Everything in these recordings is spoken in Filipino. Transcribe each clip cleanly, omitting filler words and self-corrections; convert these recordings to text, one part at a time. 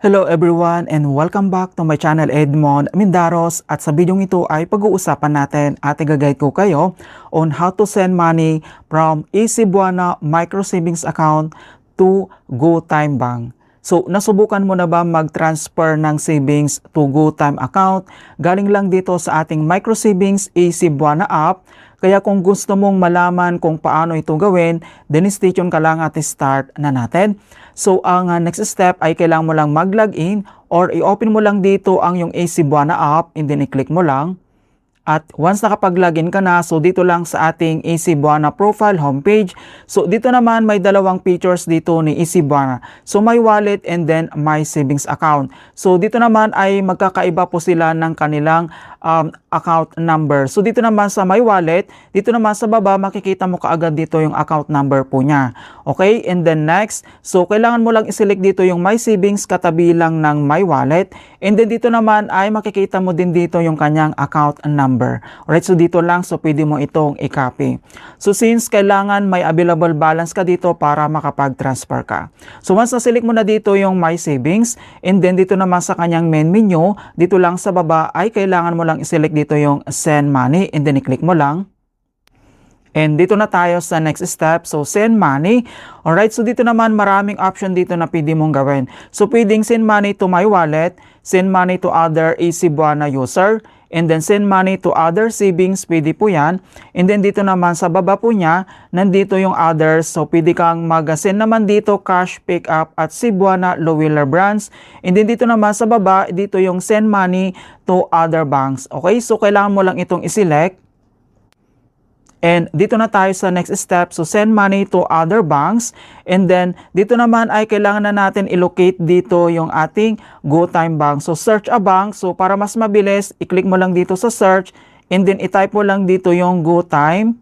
Hello everyone and welcome back to my channel Edmond Mindaros, at sa video ito ay pag-uusapan natin at i-guide ko kayo on how to send money from Easy Buwana Micro Savings Account to GoTime Bank. So nasubukan mo na ba mag-transfer ng savings to GoTime account? Galing lang dito sa ating Micro Savings Easy Buwana app. Kaya kung gusto mong malaman kung paano ito gawin, then stay tuned ka lang at start na natin. So ang next step ay kailangan mo lang mag-login or i-open mo lang dito ang yung Easy Buwana app and then i-click mo lang. At once nakapag-login ka na, so dito lang sa ating Easy Buwana profile homepage. So dito naman may dalawang features dito ni Easy Buwana. So my wallet and then my savings account. So dito naman ay magkakaiba po sila ng kanilang account number. So dito naman sa my wallet, dito naman sa baba makikita mo kaagad dito yung account number po niya. Okay, and then next, so kailangan mo lang i-select dito yung my savings katabi lang ng my wallet. And then dito naman ay makikita mo din dito yung kanyang account number. Alright, so dito lang, so pwede mo itong i-copy. So since kailangan may available balance ka dito para makapag-transfer ka. So once na-select mo na dito yung my savings, and then dito naman sa kanyang main menu, dito lang sa baba ay kailangan mo lang i-select dito yung send money and then i-click mo lang. And dito na tayo sa next step. So send money. Alright, so dito naman maraming option dito na pwede mong gawin. So pwedeng send money to my wallet, send money to other Easy Buwana user, and then send money to other savings, pwede po yan. And then dito naman sa baba po niya, nandito yung others. So pwede kang mag-send naman dito cash pick up at Cebuana Lowiller branch. And then dito naman sa baba, dito yung send money to other banks. Okay, so kailangan mo lang itong i-select. And dito na tayo sa next step. So send money to other banks. And then dito naman ay kailangan na natin i-locate dito yung ating GoTime Bank. So search a bank. So para mas mabilis, i-click mo lang dito sa search. And then i-type mo lang dito yung GoTime.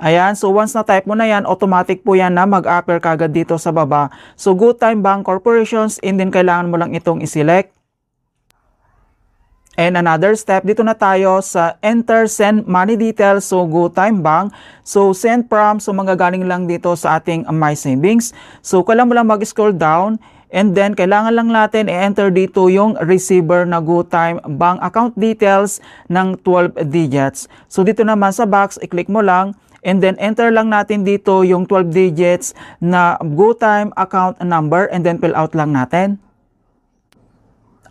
Ayan, so once na-type mo na yan, automatic po yan na mag-appear kagad dito sa baba. So GoTime Bank Corporations, and then kailangan mo lang itong i-select. And another step, dito na tayo sa enter send money details. So GoTime Bank. So send from, so manggagaling lang dito sa ating my savings. So kailangan mo lang mag-scroll down. And then kailangan lang natin i-enter dito yung receiver na GoTime Bank account details ng 12 digits. So dito naman sa box, i-click mo lang. And then enter lang natin dito yung 12 digits na GoTime account number and then fill out lang natin.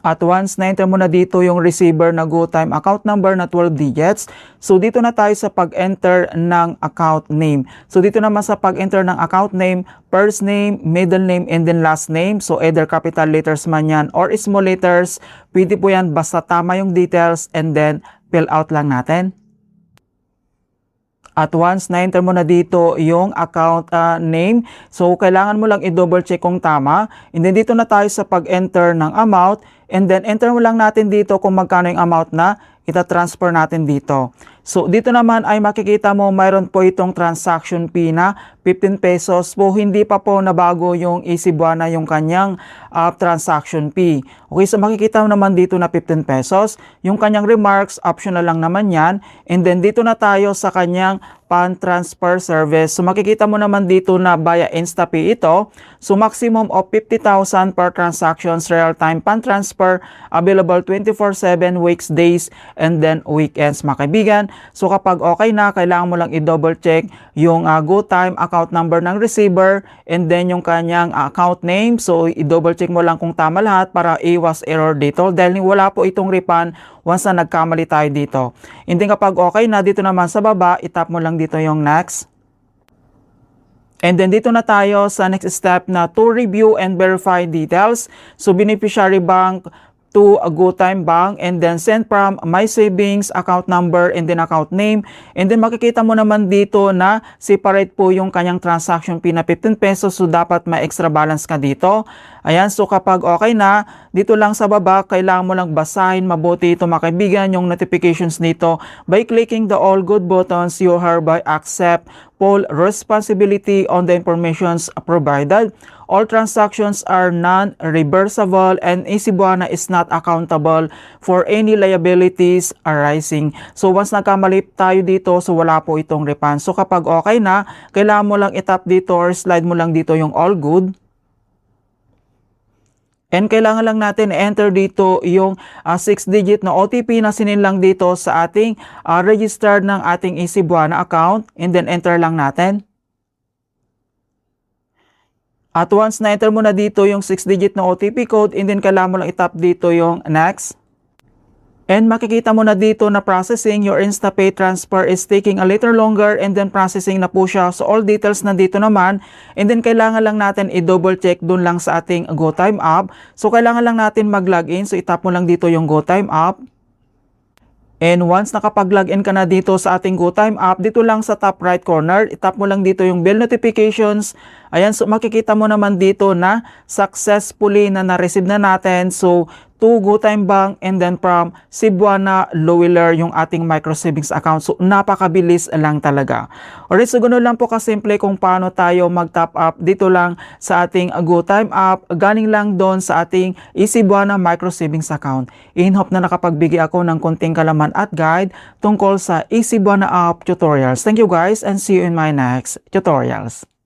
At once na-enter mo na dito yung receiver na GoTime account number na 12 digits, so dito na tayo sa pag-enter ng account name. So dito naman sa pag-enter ng account name, first name, middle name, and then last name. So either capital letters man yan or small letters, pwede po yan basta tama yung details and then fill out lang natin. At once na-enter mo na dito yung account name, so kailangan mo lang i-double check kung tama. And then dito na tayo sa pag-enter ng amount. And then enter mo lang natin dito kung magkano yung amount na ita-transfer natin dito. So dito naman ay makikita mo mayroon po itong transaction fee na 15 pesos po. Hindi pa po nabago yung Easy Buwana yung kanyang transaction fee. Okay, so makikita mo naman dito na 15 pesos. Yung kanyang remarks, optional lang naman yan. And then dito na tayo sa kanyang pan transfer service. So makikita mo naman dito na via InstaPay ito. So maximum of 50,000 per transactions, real-time pan transfer, available 24/7 weekdays and then weekends, mga kaibigan. So kapag okay na, kailangan mo lang i-double check yung GoTime account number ng receiver and then yung kanyang account name. So i-double check mo lang kung tama lahat para iwas error dito dahil wala po itong refund once na nagkamali tayo dito. And then kapag okay na, dito naman sa baba, itap mo lang dito yung next. And then dito na tayo sa next step na to review and verify details. So beneficiary bank to a GoTime Bank, and then send from my savings account number and then account name. And then makikita mo naman dito na separate po yung kanyang transaction fee na 15 pesos. So dapat may extra balance ka dito. Ayan, so kapag okay na, dito lang sa baba, kailangan mo lang basahin mabuti ito, mga kaibigan, yung notifications nito. By clicking the all good buttons, you hereby accept full responsibility on the informations provided. All transactions are non-reversible and Easy Buwana is not accountable for any liabilities arising. So once nagkamali tayo dito, so wala po itong refund. So kapag okay na, kailangan mo lang itap dito or slide mo lang dito yung all good. And kailangan lang natin enter dito yung 6-digit na OTP na sinilang dito sa ating registered ng ating Easy Buwana account, and then enter lang natin. At once na-enter mo na dito yung 6-digit na OTP code, and then kailangan mo lang itap dito yung next. And makikita mo na dito na processing, your InstaPay transfer is taking a little longer, and then processing na po siya. So all details na dito naman, and then kailangan lang natin i-double check dun lang sa ating GoTime app. So kailangan lang natin mag-login, so itap mo lang dito yung GoTime app. And once nakapag-login ka na dito sa ating GoTime app, dito lang sa top right corner, itap mo lang dito yung bell notifications. Ayan, so makikita mo naman dito na successfully na na-receive na natin. So to GoTime Bank, and then from Cebuana Lowiller yung ating micro savings account. So napakabilis lang talaga. Alright, so ganoon lang po kasimple kung paano tayo mag-top up dito lang sa ating GoTime app, galing lang doon sa ating Easy Buwana micro savings account. In hope na nakapagbigay ako ng konting kalaman at guide tungkol sa Easy Buwana app tutorials. Thank you guys, and see you in my next tutorials.